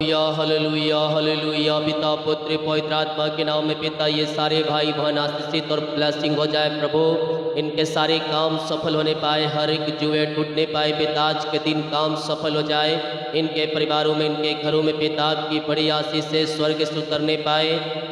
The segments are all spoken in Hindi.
Hallelujah hallelujah hallelujah. पिता पुत्र पवित्र आत्मा के नाम में पिता, ये सारे भाई बहन आशीषित और ब्लेसिंग हो जाए प्रभु। इनके सारे काम सफल होने पाए, हर एक जुए टूटने पाए पिता। आज के दिन काम सफल हो जाए इनके परिवारों में, इनके घरों में पिता। आपकी बड़ी आशीष से स्वर्ग से उतरने पाए।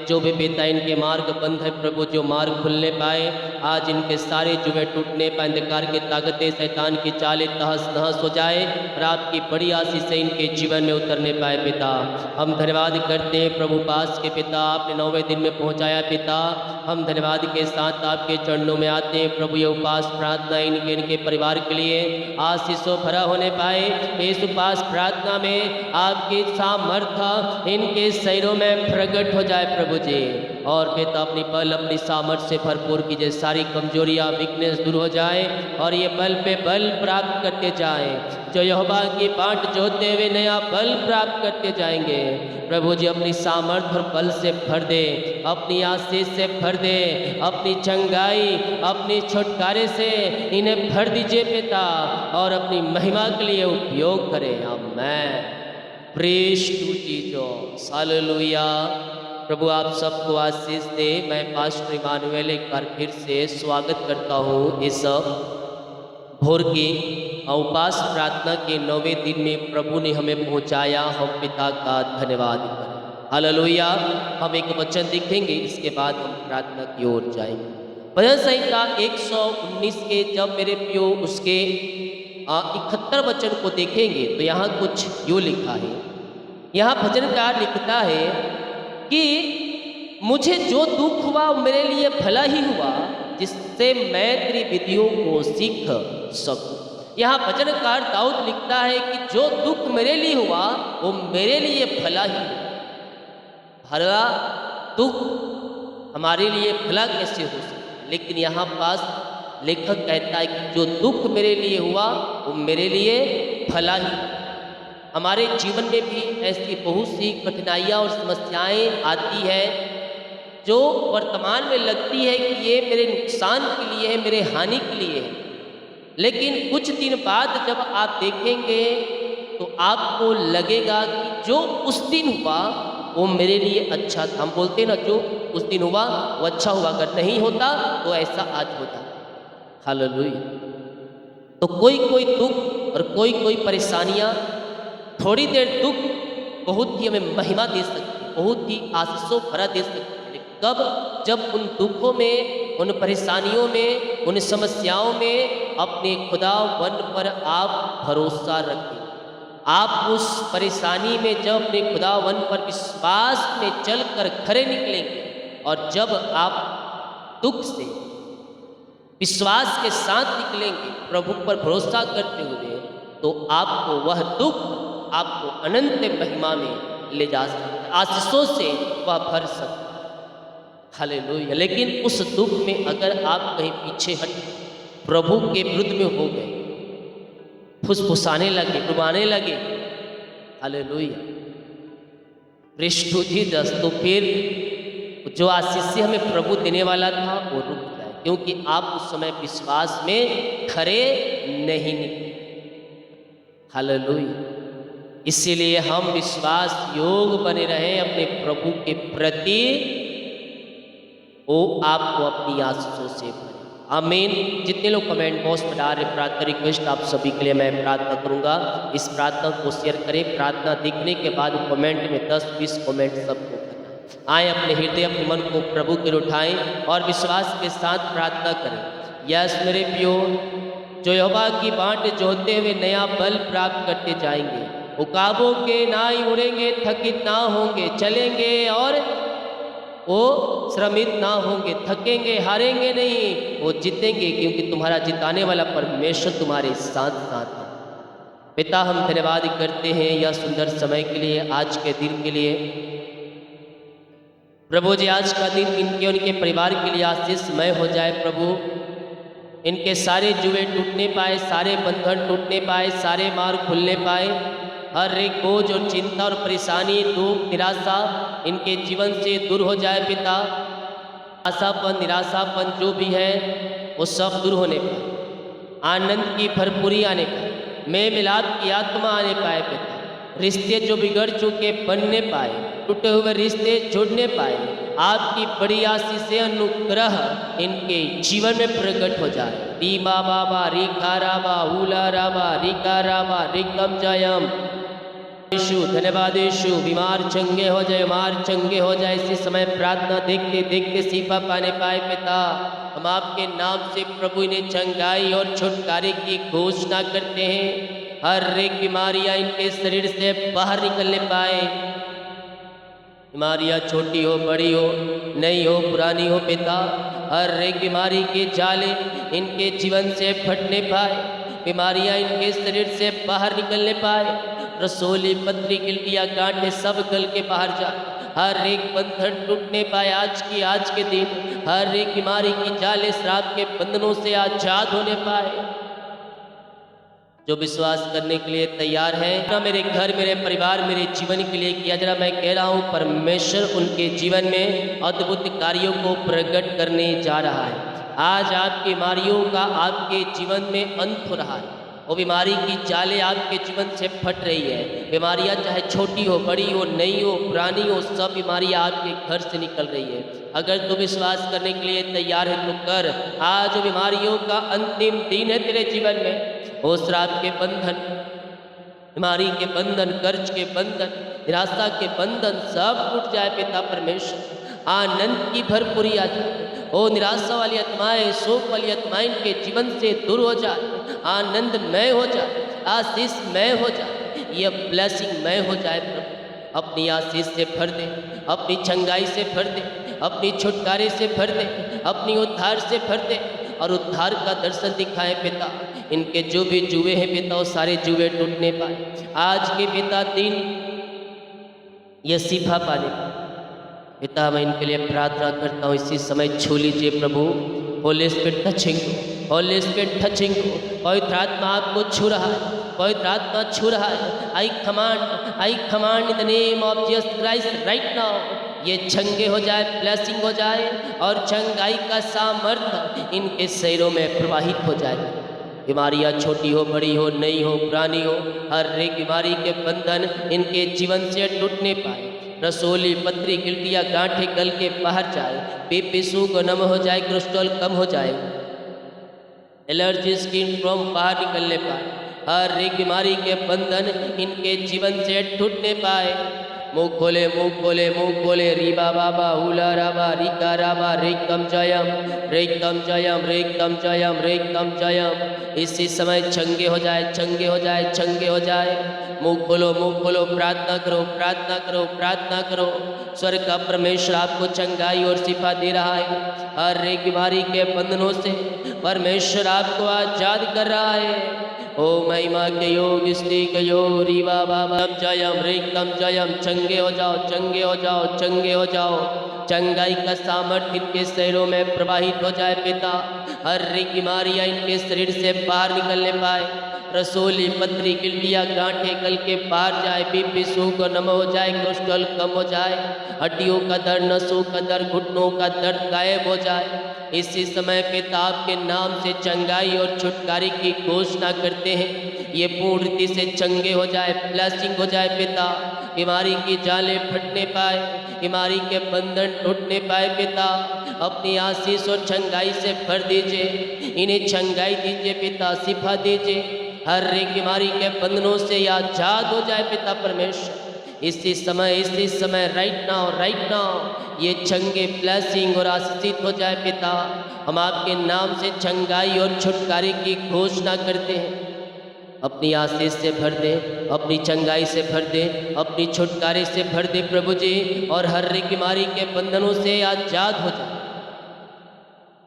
जो भी पिता इनके मार्ग बंद है प्रभु, जो मार्ग खुलने पाए आज इनके सारे जुए टूटने पाए। अंधकार की ताकतें, शैतान की चालें तहस नहस हो जाए और आपकी बड़ी आशीष से इनके जीवन में उतरने पाए पिता। हम धन्यवाद करते हैं प्रभु पास के पिता, आपने 9वें दिन में पहुंचाया पिता। हम धन्यवाद के साथ आपके चरणों में आते हैं प्रभु। ये उपास प्रार्थना इनके परिवार के लिए आशीषों भरा होने पाए। इस उपास प्रार्थना में आपकी सामर्थ्य इनके शरीरों में प्रकट हो जाए प्रभु जी। और पिता अपनी बल अपनी सामर्थ्य से भरपूर कीजिए। सारी कमजोरियां वीकनेस दूर हो जाए और ये बल पे बल प्राप्त करते जाए। जो यहोवा की बाट जोतते हुए नया बल प्राप्त करते जाएंगे प्रभु जी। अपनी सामर्थ्य और बल से भर दे, अपनी आशीष से भर दे, अपनी चंगाई अपनी छुटकारे से इन्हें भर दीजिए पिता और अपनी महिमा के लिए उपयोग करें। आमीन। Praise to Jesus, hallelujah. प्रभु आप सबको आशीष दे। मैं पास्टर इमानुएल एक बार फिर से स्वागत करता हूँ इस भोर की उपास प्रार्थना के 9वें दिन में प्रभु ने हमें पहुँचाया। हम पिता का धन्यवाद करें। हालेलुया। हम एक वचन देखेंगे, इसके बाद हम प्रार्थना की ओर जाएंगे। भजन संहिता 119 के जब मेरे प्रियो उसके 71 वचन को देखेंगे तो यहाँ कुछ यूँ लिखा है। यहाँ भजनकार लिखता है कि मुझे जो दुख हुआ वो मेरे लिए भला ही हुआ, जिससे मैं तेरी विधियों को सीख सकूं। यहाँ भजनकार दाऊद लिखता है कि जो दुख मेरे लिए हुआ वो मेरे लिए भला ही हुआ। भला दुख हमारे लिए भला कैसे हो सकता है? लेकिन यहाँ पास लेखक कहता है कि जो दुख मेरे लिए हुआ वो मेरे लिए भला ही। हमारे जीवन में भी ऐसी बहुत सी कठिनाइयाँ और समस्याएं आती है जो वर्तमान में लगती है कि ये मेरे नुकसान के लिए है, मेरे हानि के लिए है। लेकिन कुछ दिन बाद जब आप देखेंगे तो आपको लगेगा कि जो उस दिन हुआ वो मेरे लिए अच्छा था। हम बोलते हैं ना, जो उस दिन हुआ वो अच्छा हुआ, अगर नहीं होता तो ऐसा आज हो जाता। हालेलुया। तो कोई कोई दुख और कोई कोई परेशानियाँ, थोड़ी देर दुख बहुत ही हमें महिमा दे सकती है, बहुत ही आशीषों भरा दे सकती है। कब? जब उन दुखों में, उन परेशानियों में, उन समस्याओं में अपने खुदावन पर आप भरोसा रखें। आप उस परेशानी में जब अपने खुदावन पर विश्वास में चलकर खड़े निकलेंगे और जब आप दुख से विश्वास के साथ निकलेंगे प्रभु पर भरोसा करते हुए, तो आपको वह दुख आपको अनंत महिमा में ले जा सकता है, आशीषों से वह भर सकता है। हालेलुया। लेकिन उस दुख में अगर आप कहीं पीछे हट प्रभु के विरुद्ध में हो गए, फुसफुसाने लगे, डुबाने लगे, हालेलुया, जीसस, तो फिर जो आशीष से हमें प्रभु देने वाला था वो रुक जाए, क्योंकि आप उस समय विश्वास में खड़े नहीं निकले। हालेलुया। इसीलिए हम विश्वास योग बने रहें अपने प्रभु के प्रति, वो आपको अपनी आशीषों से भरे। आमीन। जितने लोग कमेंट बॉक्स में डाल रहे, प्रार्थना रिक्वेस्ट आप सभी के लिए मैं प्रार्थना करूंगा। इस प्रार्थना को शेयर करें। प्रार्थना देखने के बाद कमेंट में 10-20 कमेंट सबको करना। आए अपने हृदय अपने मन को प्रभु के उठाएं और विश्वास के साथ प्रार्थना करें। यस मेरे प्रियो, जो यहोवा की बाट जोतते हुए नया बल प्राप्त करते जाएंगे, उकाबों के ना ही उड़ेंगे, थकित ना होंगे, चलेंगे और वो श्रमित ना होंगे, थकेंगे, हारेंगे नहीं, वो जीतेंगे, क्योंकि तुम्हारा जिताने वाला परमेश्वर तुम्हारे साथ साथ है। पिता हम धन्यवाद करते हैं यह सुंदर समय के लिए, आज के दिन के लिए। प्रभु जी आज का दिन इनके उनके परिवार के लिए आशीषमय हो जाए प्रभु। इनके सारे जुए टूटने पाए, सारे बंधन टूटने पाए, सारे मार्ग खुलने पाए। हर एक बोझ और चिंता और परेशानी, दुख, निराशा इनके जीवन से दूर हो जाए पिता। आशापन, निराशापन जो भी है वो सब दूर होने पाए, आनंद की भरपूरी आने पाए, मेल मिलाप की आत्मा आने पाए पिता। रिश्ते जो बिगड़ चुके बनने पाए, टूटे हुए रिश्ते जुड़ने पाए, आपकी बड़ी आशीष से अनुग्रह इनके जीवन में प्रकट हो जाए। रीमा बाबा रिका राबा उला राबा रिका राबा रिकम जयम यीशु, धन्यवाद यीशु। बीमार चंगे हो जाए, बीमार चंगे हो जाए। इसी समय प्रार्थना देखते देखते शिफा पाने पाए पिता, हम आपके नाम से प्रभु इन्हें चंगाई और छुटकारे की घोषणा करते हैं। हर एक बीमारियां इनके शरीर से बाहर निकलने पाए, बीमारियां छोटी हो बड़ी हो नई हो पुरानी हो पिता, हर एक बीमारी के जाले इनके जीवन से फटने पाए, बीमारियां इनके शरीर से बाहर निकलने पाए। रसोली पत्री गिल्टियाँ गांठें सब गल के बाहर जाए, हर एक बंधन टूटने पाए। आज के दिन हर एक बीमारी की जाले श्राप के बंधनों से आजाद होने पाए। जो विश्वास करने के लिए तैयार है ना, मेरे घर मेरे परिवार मेरे जीवन के लिए किया, जरा मैं कह रहा हूँ परमेश्वर उनके जीवन में अद्भुत कार्यों को प्रकट करने जा रहा है। आज आपकी बीमारियों का आपके जीवन में अंत हो रहा है। वो बीमारी की जाले आपके जीवन से फट रही है। बीमारियां चाहे छोटी हो बड़ी हो नई हो पुरानी हो, सब बीमारियां आपके घर से निकल रही है। अगर तू विश्वास करने के लिए तैयार है तो कर। आज बीमारियों का अंतिम दिन है तेरे जीवन में। वो श्राप के बंधन, बीमारी के बंधन, कर्ज के बंधन, निराशा के बंधन सब टूट जाए पिता परमेश्वर। आनंद की भरपूरी आ जाए। ओ निराशा वाली आत्माएं, शोक वाली आत्माएं इनके जीवन से दूर हो जाए, आनंदमय हो जाए, आशीषमय हो जाए, ये ब्लेसिंगमय हो जाए। प्रभु अपनी आशीष से भर दे, अपनी चंगाई से भर दे, अपनी छुटकारे से भर दे, अपनी उद्धार से भर दे और उद्धार का दर्शन दिखाए पिता। इनके जो भी जुए हैं पिता, वो सारे जुए टूटने पाए आज के पिता दिन, ये शिफा पाने पिता। मैं इनके लिए प्रार्थना करता हूँ, इसी समय छू लीजिए प्रभु। Holy spirit touching, holy spirit touching. पवित्र आत्मा आपको छू रहा है, पवित्र आत्मा छू रहा है। आई command in the name of Jesus Christ right now, ये चंगे हो जाए, ब्लेसिंग हो जाए और चंगाई का सामर्थ्य इनके शरीरों में प्रवाहित हो जाए। बीमारियां छोटी हो बड़ी हो नई हो पुरानी हो, हर एक बीमारी के बंधन इनके जीवन से टूटने पाए। रसोली पत्री गिल्टियाँ गांठें गल के बाहर जाए, बीपी शुगर नम हो जाए, कोलेस्ट्रॉल कम हो जाए, एलर्जी स्किन प्रॉब्लम बाहर निकलने पाए। हर एक बीमारी के बंधन इनके जीवन से टूटने पाए। मुँह खोले मुँह खोले मुँह खोले। रीबा बाबा हुला राबा रिका राबा रेकम जयम रेकम जयम रेकम जयम रेकम जयम। इसी समय चंगे हो जाए, चंगे हो जाए, चंगे हो जाए। मुँह खोलो प्रार्थना करो, प्रार्थना करो, प्रार्थना करो। स्वर्ग का परमेश्वर आपको चंगाई और शिफा दे रहा है। हर एक बीमारी के बंधनों से परमेश्वर आपको आजाद कर रहा है। ओ महिमा के योग स्त्री के योग रीवा बाबा जयम रेकम जयम। चंगे हो जाओ, चंगे हो जाओ, चंगे हो जाओ। चंगाई का सामर्थ्य इनके शरीरों में प्रवाहित हो जाए पिता। हर एक बीमारियाँ इनके शरीर से बाहर निकलने पाए। रसोली पत्री गिल्टियाँ गांठें गल के बाहर जाए, बीपी शुगर नम हो जाए, कोलेस्ट्रॉल कम हो जाए, हड्डियों का दर्द, नसों का दर्द, घुटनों का दर्द गायब हो जाए। इसी समय पिता आपके नाम से चंगाई और छुटकारे की घोषणा करते हैं। ये पूर्ण रीति से चंगे हो जाए, ब्लेसिंग हो जाए पिता। बीमारी की जालें फटने पाए, बीमारी के बंधन टूटने पाए पिता। अपनी आशीष और चंगाई से भर दीजिए, इन्हें चंगाई दीजिए पिता, शिफा दीजिए। हर एक बीमारी के बंधनों से आजाद हो जाए पिता परमेश्वर। इसी समय राइट नाउ ये चंगे ब्लेसिंग और आशीषित हो जाए पिता। हम आपके नाम से चंगाई और छुटकारे की घोषणा करते हैं। अपनी आशीष से भर दे, अपनी चंगाई से भर दे, अपनी छुटकारे से भर दे प्रभु जी। और हर एक बीमारी के बंधनों से आजाद हो जाए।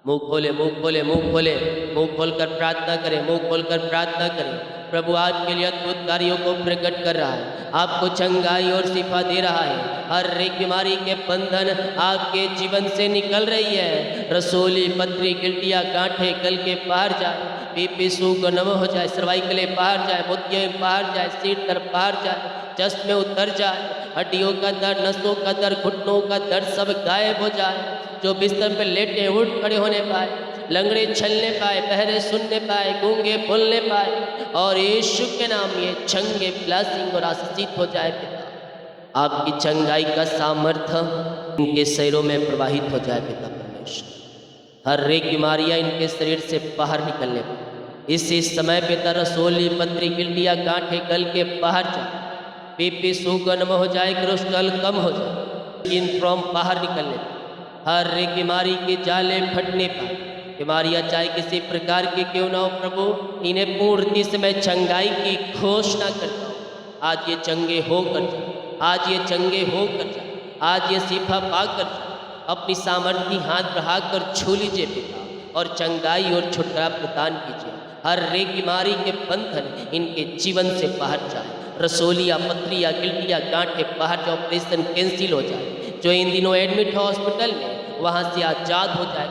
मुँह खोले मुँह खोले मुँह खोले, मुँह खोलकर प्रार्थना करें, मुँह खोलकर प्रार्थना करें। प्रभु आपके लिए अद्भुत कार्यों को प्रकट कर रहा है, आपको चंगाई और शिफा दे रहा है। हर एक बीमारी के बंधन आपके जीवन से निकल रही है। रसोली पत्री गिल्टियाँ गांठें गल के बाहर जाए, बीपी शुगर नम हो जाए, सर्वाइकल बाहर जाए, मोतिया बाहर जाए, सीट तरफ बाहर जाए, चस्ट में उतर जाए, हड्डियों का दर्द, नसों का दर्द, घुटनों का दर्द सब गायब हो जाए। जो बिस्तर पर लेटे उठ खड़े होने पाए, लंगड़े चलने पाए, बहरे सुनने पाए, गूंगे बोलने पाए, और यीशु के नाम ये चंगे ब्लेसिंग और आशीषित हो जाए पिता। आपकी चंगाई का सामर्थ्य इनके शरीरों में प्रवाहित हो जाए पिता परमेश्वर। हर एक बीमारियां इनके शरीर से बाहर निकलने पाए इसी समय पिता। रसोली, पथरी, गिल्टियाँ, गांठें गल के बाहर जाए, बीपी शुगर हो जाए, कोलेस्ट्रॉल कम हो जाए, इन फ्रॉम बाहर निकलने पाए, हर एक बीमारी के जाले फटने पाए। बीमारियां चाहे किसी प्रकार की क्यों ना हो प्रभु, इन्हें पूर्ति से मैं चंगाई की घोषणा करता हूँ। आज ये चंगे होकर जाए, आज ये चंगे होकर जाए, आज ये शिफा पाकर जाए। अपनी सामर्थ्य हाथ बढ़ाकर छू लीजिए पिता और चंगाई और छुटकारा प्रदान कीजिए। हर एक बीमारी के बंधन इनके जीवन से बाहर जाए। रसोलियाँ, पथरियाँ, गिल्टियाँ, गांठें बाहर जाए, ऑपरेशन कैंसिल हो जाए। जो इन दिनों एडमिट हो हॉस्पिटल में, वहाँ से आज़ाद हो जाए।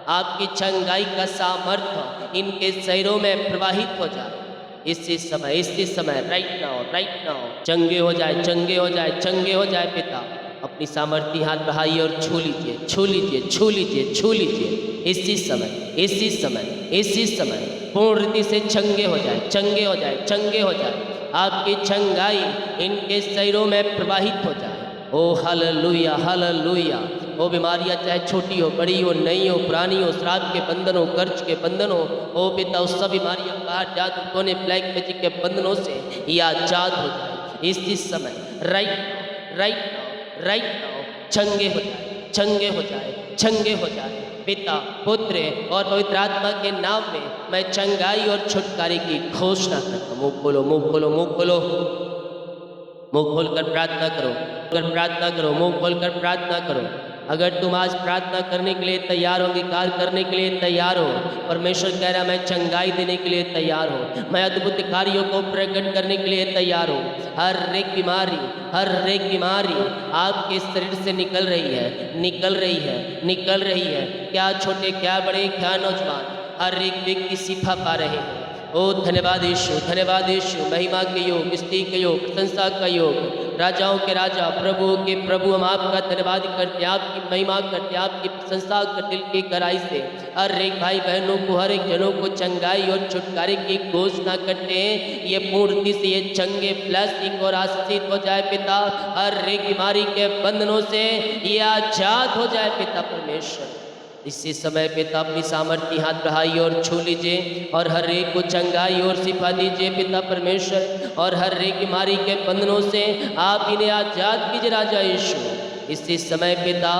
आपकी चंगाई का सामर्थ्य इनके शरीरों में प्रवाहित हो जाए इसी समय राइट नाउ चंगे हो जाए, चंगे हो जाए, चंगे हो जाए पिता। अपनी सामर्थ्य हाथ बढ़ाइए और छू लीजिए, छू लीजिए, छू लीजिए, छू लीजिए। इसी समय पूर्ण रीति से चंगे हो जाए, चंगे हो जाए, चंगे हो जाए। आपकी चंगाई इनके शरीरों में प्रवाहित हो जाए। ओ हालेलुया, हालेलुया। वो बीमारियां चाहे छोटी हो, बड़ी हो, नई हो, पुरानी हो, श्राप के बंधन हो, कर्ज के बंधन हो, ओ पिता उस सब बीमारियां बाहर जादू टोने ब्लैक मैजिक के बंधनों से ये आजाद हो जाए इस समय। राइट नाउ चंगे हो जाए, चंगे हो जाए, चंगे हो जाए। पिता, पुत्र और पवित्र आत्मा के नाम में मैं चंगाई और छुटकारे की घोषणा करता हूँ। मुँह खोलो, मुँह खोलो, मुँह खोलो, मुँह खोलकर प्रार्थना करो, प्रार्थना करो, मुँह खोलकर प्रार्थना करो। अगर तुम आज प्रार्थना करने के लिए तैयार हो, अंगीकार करने के लिए तैयार हो, परमेश्वर कह रहा है मैं चंगाई देने के लिए तैयार हूँ, मैं अद्भुत कार्यों को प्रकट करने के लिए तैयार हूँ। हर एक बीमारी आपके शरीर से निकल रही है, निकल रही है, निकल रही है। क्या छोटे, क्या बड़े, क्या नौजवान, हर एक व्यक्ति शिफा पा रहे हैं। ओ धन्यवाद यीशु, धन्यवाद यीशु। महिमा के योग, स्तुति के योग, प्रशंसा का योग, राजाओं के राजा, प्रभु के प्रभु, हम आपका धन्यवाद करते हैं, आपकी महिमा करते हैं, आपकी प्रशंसा कर दिल की गहराई से। हर एक भाई बहनों को, हर एक जनों को चंगाई और छुटकारे की घोषणा करते हैं। ये पूर्ति से ये चंगे, ब्लेसिंग और आशीषित हो जाए पिता। हर एक बीमारी के बंधनों से ये आजाद हो जाए पिता परमेश्वर। इसी समय पिता अपनी सामर्थ्य हाथ बढ़ाइए और छू लीजिए और हर एक को चंगाई और शिफा दीजिए पिता परमेश्वर। और हर एक बीमारी के बंधनों से आप इन्हें आजाद कीजिए राजा यीशु। इसी समय पिता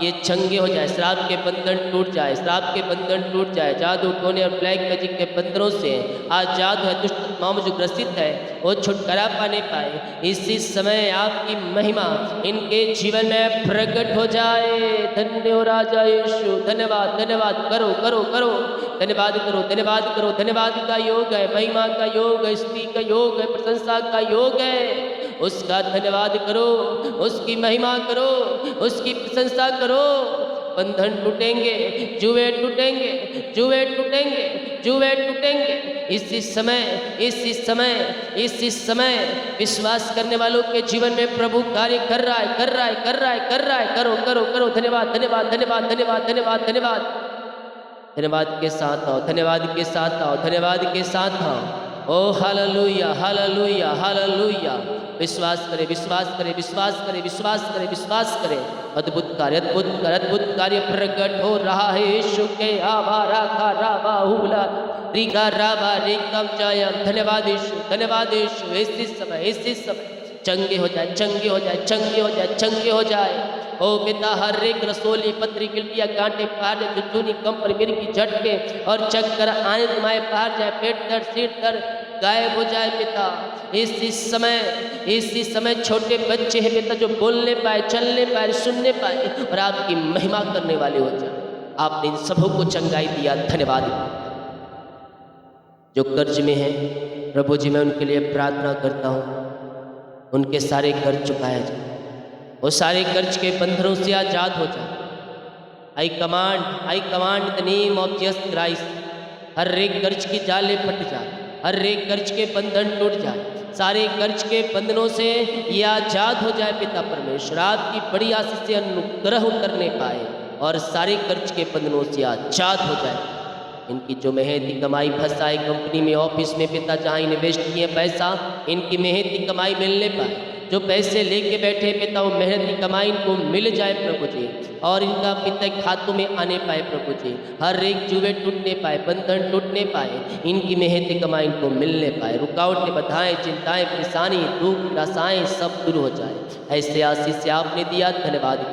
ये चंगे हो जाए, श्राप के बंधन टूट जाए, श्राप के बंधन टूट जाए, जादू टोने और ब्लैक मैजिक के बंधनों से आजाद है। दुष्ट आत्माओं जो ग्रसित है वो छुटकारा पाने पाए। इसी समय आपकी महिमा इनके जीवन में प्रकट हो जाए। धन्य हो राजा यीशु, धन्यवाद, धन्यवाद। करो करो करो, धन्यवाद करो, धन्यवाद करो। धन्यवाद का योग है, महिमा का योग है, स्तुति का योग है, प्रशंसा का योग है। उसका धन्यवाद करो, उसकी महिमा करो, उसकी प्रशंसा करो। बंधन टूटेंगे, जुए टूटेंगे, जुए टूटेंगे, जुए टूटेंगे। इसी समय विश्वास करने वालों के जीवन में प्रभु कार्य कर रहा है, कर रहा है, कर रहा है, कर रहा है। करो करो करो। धन्यवाद, धन्यवाद, धन्यवाद, धन्यवाद, धन्यवाद, धन्यवाद। धन्यवाद के साथ आओ, धन्यवाद के साथ आओ, धन्यवाद के साथ आओ। ओ हालेलुया, हालेलुया, हालेलुया। विश्वास करें, विश्वास करें, विश्वास करें, विश्वास करें, विश्वास करें। अद्भुत कार्य, अद्भुत कार्य प्रकट हो रहा है यीशु के। आभा राखा राबा हुला रिका राबा रिकम जयम। धन्यवाद यीशु, धन्यवाद यीशु। इसी समय चंगे हो जाए, चंगे हो जाए, चंगे हो जाए, चंगे हो जाए। ओ पिता, हर एक रसोली, पथरी, गिल्टियाँ, गांठें फाड़े, जुजूनी, कंपन, मिर्गी, झटके और चक्कर आने तुम्हारे बाहर जाए, पेट दर्द, सिर दर्द गायब हो जाए पिता। इसी समय छोटे बच्चे हैं पिता जो बोलने पाए, चलने पाए, सुनने पाए और आपकी महिमा करने वाले हो जाए। आपने इन सबों को चंगाई दिया, धन्यवाद। जो कर्ज में है प्रभु जी, मैं उनके लिए प्रार्थना करता हूँ, उनके सारे कर्ज चुकाया जाए, वो सारे कर्ज के बंधनों से आजाद हो जाए। I command the name of Jesus Christ. हर एक कर्ज की जाले फट जाए, हर एक कर्ज के बंधन टूट जाए, सारे कर्ज के बंधनों से ये आजाद हो जाए पिता परमेश्वर। आपकी बड़ी आशीष से अनुग्रह करने पाए और सारे कर्ज के बंधनों से आजाद हो जाए। इनकी जो मेहनती कमाई फंसाए कंपनी में, ऑफिस में पिता, जहाँ इन्वेस्ट किए पैसा, इनकी मेहनती कमाई मिलने पाए। जो पैसे लेके बैठे पिता, वो मेहनती कमाई इनको मिल जाए प्रभु जी, और इनका पिता खातों में आने पाए प्रभु जी। हर एक जुए टूटने पाए, बंधन टूटने पाए, इनकी मेहनती कमाई इनको मिलने पाए। रुकावटें, बाधाएं, चिंताएं, परेशानी, दुख, निराशाएं सब दूर हो जाए। ऐसे आशीष से आपने दिया, धन्यवाद।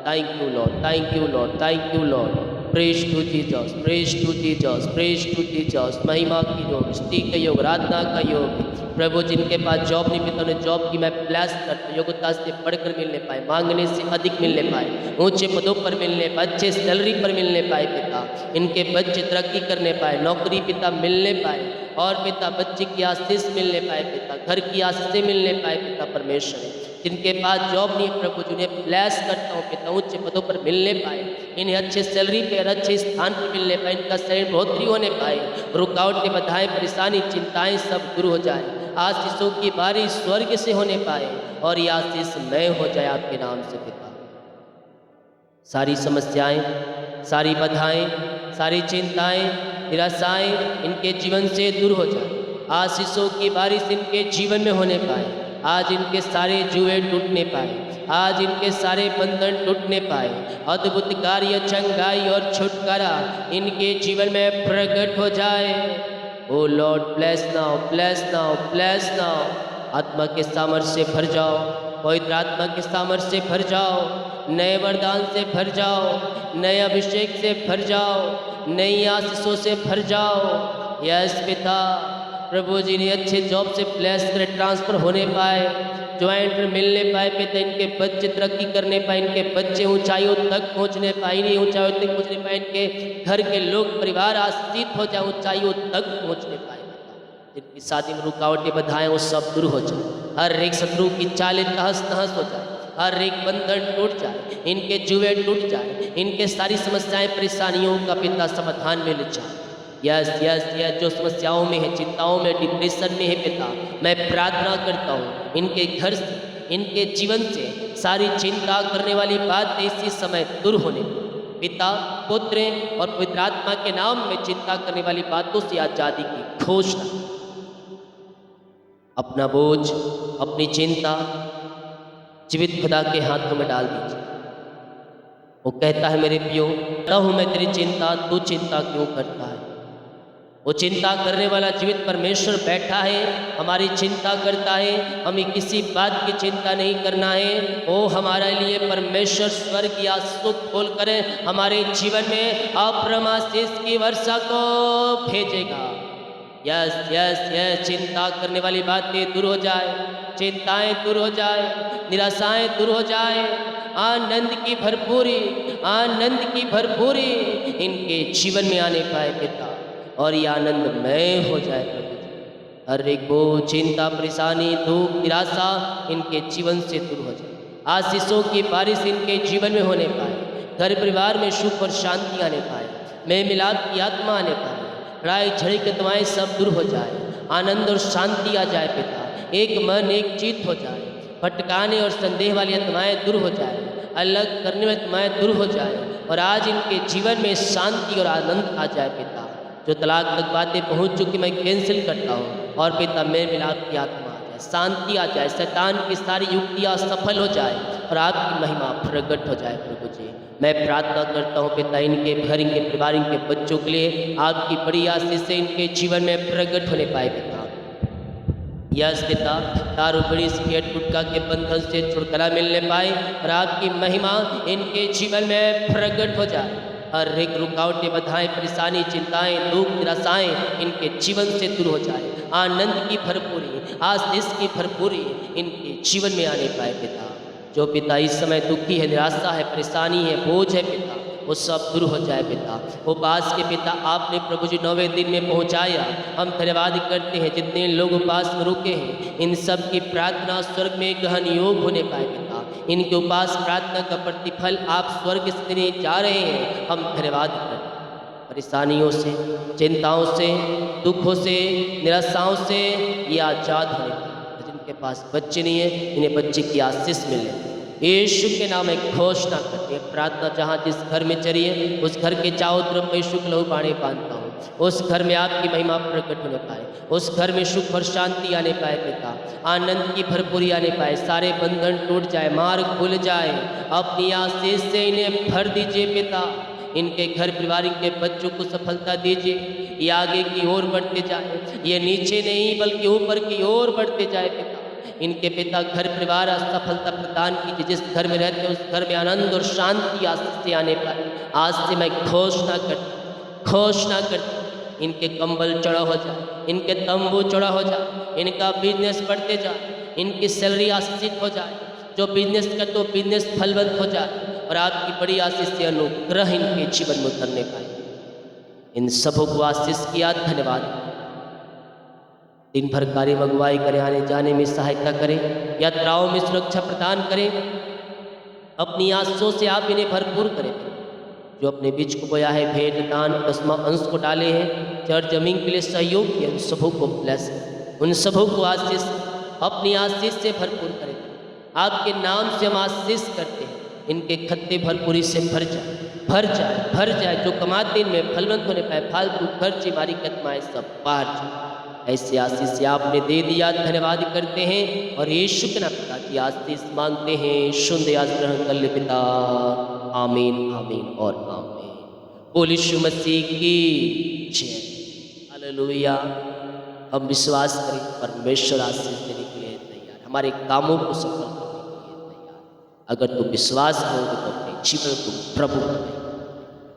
Thank you lord, thank you lord, thank you lord. Praise to Jesus, praise to Jesus, praise to Jesus. महिमा की योग, स्तुति का योग, आराधना का योग। प्रभु जिनके पास जॉब नहीं पिता, उन्हें जॉब की मैं ब्लेस करता हूँ, योग्यता से बढ़कर मिलने पाए, मांगने से अधिक मिलने पाए, ऊंचे पदों पर मिलने पाए, अच्छे सैलरी पर मिलने पाए पिता। इनके बच्चे तरक्की करने पाए, नौकरी पिता मिलने पाए, और पिता बच्चे की आशीष मिलने पाए पिता, घर की आशीषें मिलने पाए पिता परमेश्वर। जिनके पास जॉब नहीं है प्रभु, जिन्हें ब्लेस करता हूँ पिता, ऊंचे पदों पर मिलने पाए, इन्हें अच्छे सैलरी पे और अच्छे स्थान पर मिलने पाए, इनका शरीर बढ़ोतरी होने पाए, रुकावटें, बाधाएं, परेशानी, चिंताएं सब दूर हो जाए। आशीषों की बारिश स्वर्ग से होने पाए, और ये आशीष मय हो जाए आपके नाम से पिता। सारी समस्याएं, सारी बाधाएं, सारी चिंताएं, निराशाएं इनके जीवन से दूर हो जाए। आशीषों की बारिश इनके जीवन में होने पाए। आज इनके सारे जुए टूटने पाए, आज इनके सारे बंधन टूटने पाए। अद्भुत कार्य, चंगाई और छुटकारा इनके जीवन में प्रकट हो जाए। O lord, bless now, bless now, bless now. आत्मा के सामर्थ्य से भर जाओ, पवित्र आत्मा के सामर्थ्य से भर जाओ, नए वरदान से भर जाओ, नए अभिषेक से भर जाओ, नई आशीषों से भर जाओ। यस पिता, प्रभु जी ने अच्छे जॉब से ब्लेस कर ट्रांसफ़र होने पाए, ज्वाइंट मिलने पाए पिता, इनके बच्चे तरक्की करने पाए, इनके बच्चे ऊंचाइयों तक पहुंचने पाए, नहीं ऊंचाइयों तक पहुंचने पाए, इनके घर के लोग परिवार आशीषित हो जाए, ऊंचाइयों तक पहुंचने पाए। जिनकी शादी में रुकावटें, बाधाएं वो सब दूर हो जाए। हर एक शत्रु की चालें तहस नहस हो जाए, हर एक बंधन टूट जाए, इनके जुए टूट जाए, इनके सारी समस्याएं, परेशानियों का पिता समाधान मिल जाए। यस यस यस, जो समस्याओं में है, चिंताओं में, डिप्रेशन में है पिता, मैं प्रार्थना करता हूँ इनके घर से, इनके जीवन से सारी चिंता करने वाली बात इसी समय दूर होने पिता, पुत्र और पवित्र आत्मा के नाम में चिंता करने वाली बातों से आजादी की घोषणा। अपना बोझ, अपनी चिंता जीवित खुदा के हाथों में डाल दीजिए। वो कहता है, मेरे पियो, कहता हूँ मैं तेरी चिंता, तू चिंता क्यों करता है। वो चिंता करने वाला जीवित परमेश्वर बैठा है, हमारी चिंता करता है। हमें किसी बात की चिंता नहीं करना है। वो हमारे लिए परमेश्वर स्वर्ग या सुख खोल कर हमारे जीवन में अप्रम आशीष की वर्षा को भेजेगा। यस यस यस, चिंता करने वाली बातें दूर हो जाए, चिंताएं दूर हो जाए, निराशाएं दूर हो जाए। आनंद की भरपूरी, आनंद की भरपूरी इनके जीवन में आने पाए पिता, और ये आनंदमय हो जाए प्रभु जी। हर एक बोझ, चिंता, परेशानी, दुख, निराशा इनके जीवन से दूर हो जाए। आशीषों की बारिश इनके जीवन में होने पाए, घर परिवार में सुख और शांति आने पाए, मेल मिलाप की आत्मा आने पाए, लड़ाई झगड़े के दवाएं सब दूर हो जाए, आनंद और शांति आ जाए पिता, एक मन एक चित्त हो जाए, भटकाने और संदेह वाली आत्माएं दूर हो जाए, अलग करने वाली आत्माएं दूर हो जाए, और आज इनके जीवन में शांति और आनंद आ जाए पिता। जो तलाक तक बातें पहुंच चुकी मैं कैंसिल करता हूँ, और पिता मेल मिलाप की आत्मा आ जाए, शांति आ जाए, शैतान की सारी युक्तियाँ सफल हो जाए, और आपकी महिमा प्रकट हो जाए प्रभु जी। मैं प्रार्थना करता हूँ पिता, इनके घर, इनके परिवार, इनके बच्चों के लिए आपकी बड़ी आशीष से इनके जीवन में प्रकट होने पाए पिता। यस पिता, दारू, बीड़ी, सिगरेट, गुटखा के बंधन से छुटकारा मिलने पाए, और आपकी महिमा इनके जीवन में प्रकट हो जाए। हर एक रुकावटें, बाधाएं, परेशानी, चिंताएं, दुख, निराशाएं इनके जीवन से दूर हो जाए। आनंद की भरपूरी, आशीष की भरपूरी इनके जीवन में आने पाए पिता। जो पिता इस समय दुखी है, निराशा है, परेशानी है, बोझ है पिता, वो सब दूर हो जाए पिता। वो उपास के पिता आपने प्रभु जी 9वें दिन में पहुंचाया, हम धन्यवाद करते हैं। जितने लोग उपास में रुके हैं, इन सब की प्रार्थना स्वर्ग में गहन योग होने पाए पिता। इनके उपास प्रार्थना का प्रतिफल आप स्वर्ग से देने जा रहे हैं, हम धन्यवाद करते हैं। परेशानियों से, चिंताओं से, दुखों से, निराशाओं से ये आज़ाद होने पाए। जिनके पास बच्चे नहीं है, इन्हें बच्चे की आशीष मिले, यीशु के नाम में घोषणा करते हैं, प्रार्थना जहाँ जिस घर में चली है उस घर के चारों तरफ मैं यीशु के लहू पानी बांधता हूँ। उस घर में आपकी महिमा प्रकट होने पाए, उस घर में सुख और शांति आने पाए पिता, आनंद की भरपूरी आने पाए, सारे बंधन टूट जाए, मार्ग खुल जाए, अपनी आशीष से इन्हें भर दीजिए पिता। इनके घर परिवार, इनके बच्चों को सफलता दीजिए, ये आगे की ओर बढ़ते जाए, ये नीचे नहीं बल्कि ऊपर की ओर बढ़ते जाए पिता। इनके पिता घर परिवार सफलता प्रदान कीजिए, जिस घर में रहते हैं उस घर में आनंद और शांति आज से आने पाए। आज से मैं घोषणा करती इनके कंबल चढ़ा हो जाए, इनके तंबू चढ़ा हो जाए, इनका बिजनेस बढ़ते जाए, इनकी सैलरी आशीषित हो जाए, जो बिजनेस कर तो बिजनेस फलवंत हो जाए और आपकी बड़ी आशीष से अनुग्रह इनके जीवन में उतरने पाए। इन सबों को आशीष किया, धन्यवाद। दिन भर कार्य मंगवाई करें, आने जाने में सहायता करें, यात्राओं में सुरक्षा प्रदान करें, अपनी आशीषों से आप इन्हें भरपूर करें। जो अपने बीज को बोया है, भेंट दान 10वां अंश को डाले हैं, चर्च जमीन के लिए सहयोग किया, उन सबों को ब्लेस, उन सबों को आशीष, अपनी आशीष से भरपूर करें। आपके नाम से हम आशीष करते हैं, इनके खत्ते भरपूरी से भर जाए, जो कमाते इनमें फलवंत होने पाए, फालतू खर्च हमारी कदमाएँ सब बाहर जाए। ऐसे आशीष से आपने दे दिया, धन्यवाद करते हैं और यीशु के नाम पिता की आशीष मांगते हैं। सुन दे, आज ग्रहण कर ले पिता, आमीन आमीन और आमीन। बोल यीशु मसीह की जय, हालेलुया। हम विश्वास करें परमेश्वर आशीष देने के लिए तैयार, हमारे कामों को सफल करने के लिए तैयार। अगर तुम विश्वास करोगे तो अपने जीवन को प्रभु बनाए।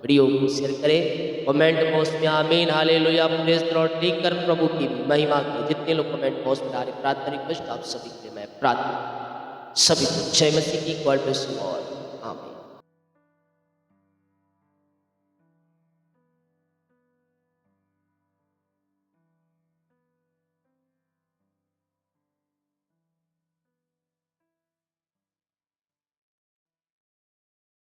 वीडियो को शेयर करें, कमेंट बॉक्स में आमीन हालेलुया प्रेज द लॉर्ड लिखकर प्रभु की महिमा करें। जितने लोग कमेंट बॉक्स में डाले, प्रार्थना रिक्वेस्ट आप सभी के लिए मैं प्रार्थना, सभी को जय मसीह की, गॉड ब्लेस यू ऑल।